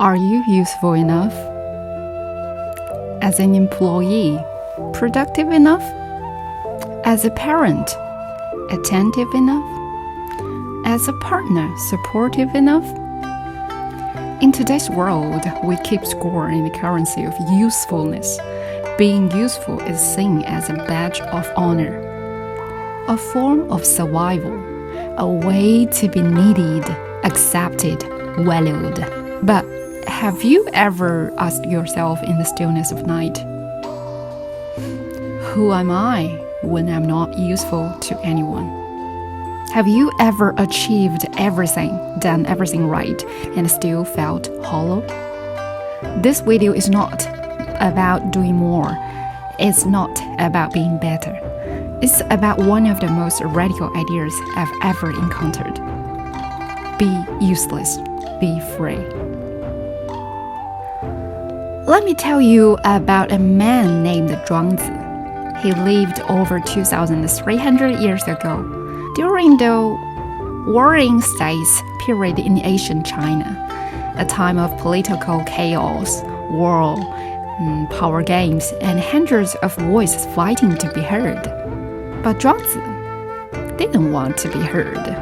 Are you useful enough? As an employee, productive enough? As a parent, attentive enough? As a partner, supportive enough? In today's world, we keep score in the currency of usefulness. Being useful is seen as a badge of honor, a form of survival, a way to be needed, accepted, valued. But have you ever asked yourself in the stillness of night, who am I when I'm not useful to anyone? Have you ever achieved everything, done everything right, and still felt hollow? This video is not about doing more. It's not about being better. It's about one of the most radical ideas I've ever encountered. Be useless. Be free. Let me tell you about a man named Zhuangzi. He lived over 2,300 years ago, during the Warring States period in ancient China, a time of political chaos, war, power games, and hundreds of voices fighting to be heard. But Zhuangzi didn't want to be heard.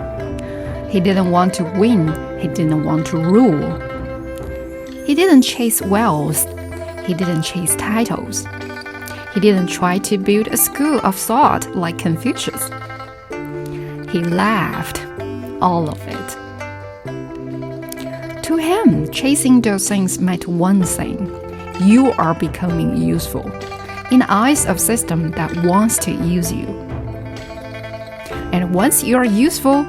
He didn't want to win. He didn't want to rule. He didn't chase wealth. He didn't chase titles. He didn't try to build a school of thought like Confucius. He laughed all of it. To him, chasing those things meant one thing: you are becoming useful in the eyes of a system that wants to use you. And once you are useful,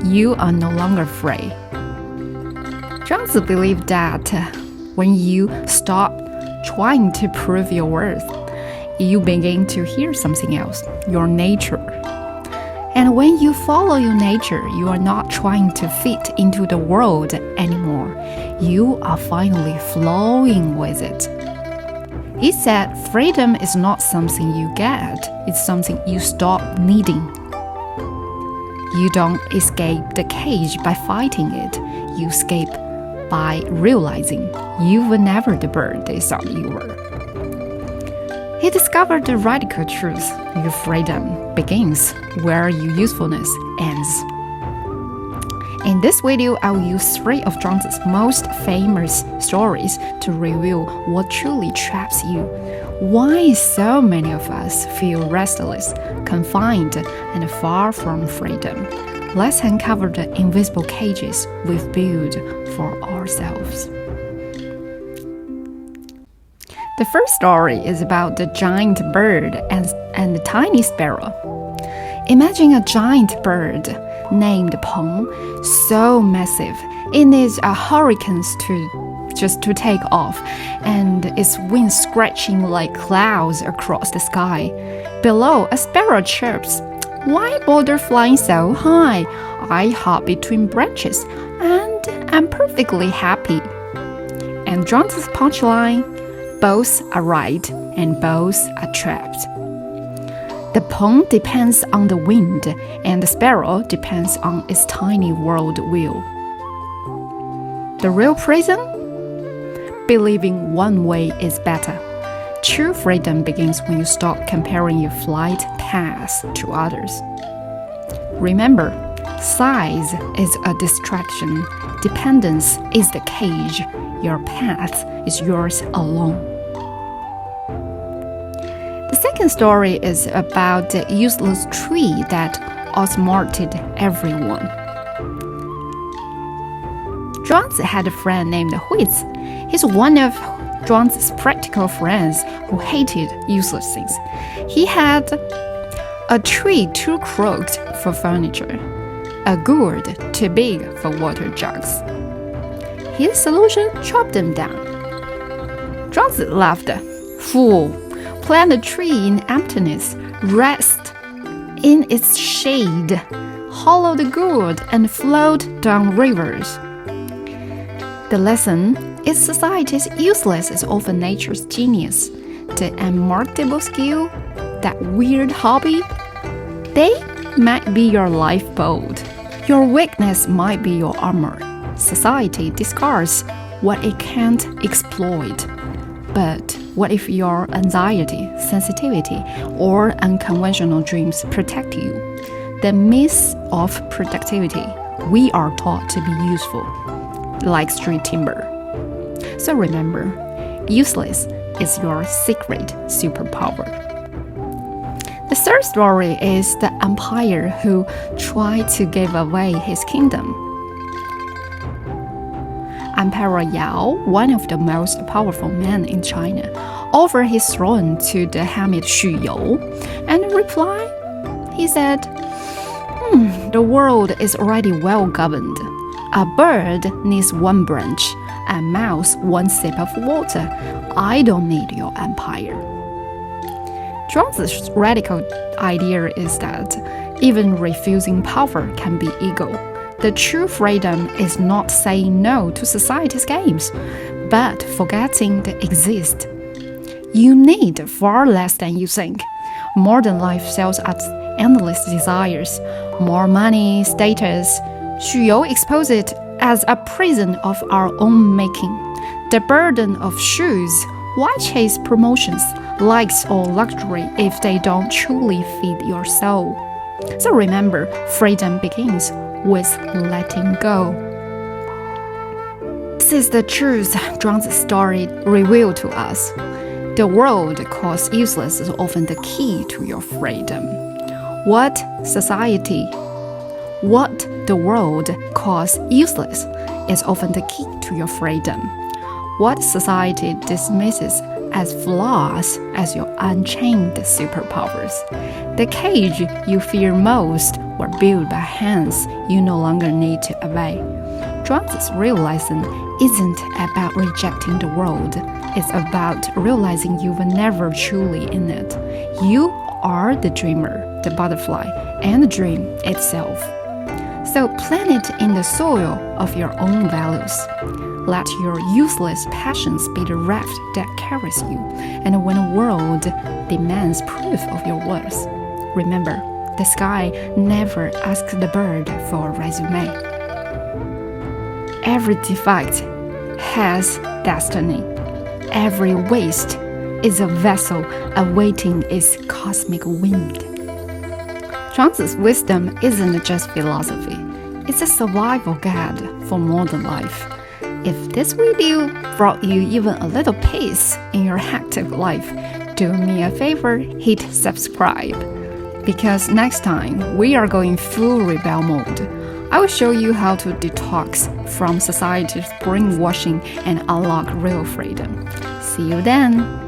you are no longer free. Zhuangzi believed that when you stop trying to prove your worth, you begin to hear something else, your nature. And when you follow your nature, you are not trying to fit into the world anymore. You are finally flowing with it. He said freedom is not something you get, it's something you stop needing. You don't escape the cage by fighting it. You escape by realizing you were never the bird they thought you were. He discovered the radical truth: your freedom begins where your usefulness ends. In this video, I will use 3 of Zhuangzi's most famous stories to reveal what truly traps you, why so many of us feel restless, confined, and far from freedom. Let's uncover the invisible cages we've built for ourselves. The first story is about the giant bird and the tiny sparrow. Imagine a giant bird named Peng, so massive it needs hurricanes to take off, and its wings scratching like clouds across the sky. Below, a sparrow chirps, "Why bother flying so high? I hop between branches, and I'm perfectly happy." And Zhuangzi's punchline: both are right, and both are trapped. The Peng depends on the wind, and the sparrow depends on its tiny world wheel. The real prison? Believing one way is better. True freedom begins when you stop comparing your flight path to others. Remember, size is a distraction. Dependence is the cage. Your path is yours alone. The second story is about the useless tree that outsmarted everyone. Zhuangzi had a friend named Huizi. He's one of Zhuangzi's practical friends who hated useless things. He had a tree too crooked for furniture, a gourd too big for water jugs. His solution: chop them down. Zhuangzi laughed. "Fool! Plant a tree in emptiness, rest in its shade, hollow the gourd, and float down rivers." The lesson is society's useless is often nature's genius. The unmarketable skill, that weird hobby, they might be your lifeboat. Your weakness might be your armor. Society discards what it can't exploit. But what if your anxiety, sensitivity, or unconventional dreams protect you? The myth of productivity, we are taught to be useful, like street timber. So remember, useless is your secret superpower. The third story is the empire who tried to give away his kingdom. Emperor Yao, one of the most powerful men in China, offered his throne to the Hamid Xu You, and in reply, he said, the world is already well governed. A bird needs one branch, a mouse one sip of water. I don't need your empire. Zhuangzi's radical idea is that even refusing power can be ego. The true freedom is not saying no to society's games, but forgetting they exist. You need far less than you think. Modern life sells us endless desires, more money, status. Xu You exposed it as a prison of our own making. The burden of shoes. Why chase promotions, likes, or luxury if they don't truly feed your soul? So remember, freedom begins with letting go. This is the truth Zhuangzi's story revealed to us. The world calls useless is often the key to your freedom. What the world calls useless is often the key to your freedom. What society dismisses as flaws as your unchained superpowers. The cage you fear most were built by hands you no longer need to obey. Zhuangzi's real lesson isn't about rejecting the world. It's about realizing you were never truly in it. You are the dreamer, the butterfly, and the dream itself. So plant it in the soil of your own values. Let your useless passions be the raft that carries you. And when the world demands proof of your worth, remember, the sky never asks the bird for a resume. Every defect has destiny. Every waste is a vessel awaiting its cosmic wind. Zhuangzi's wisdom isn't just philosophy. It's a survival guide for modern life. If this video brought you even a little peace in your hectic life, do me a favor, hit subscribe. Because next time, we are going full rebel mode. I will show you how to detox from society's brainwashing and unlock real freedom. See you then!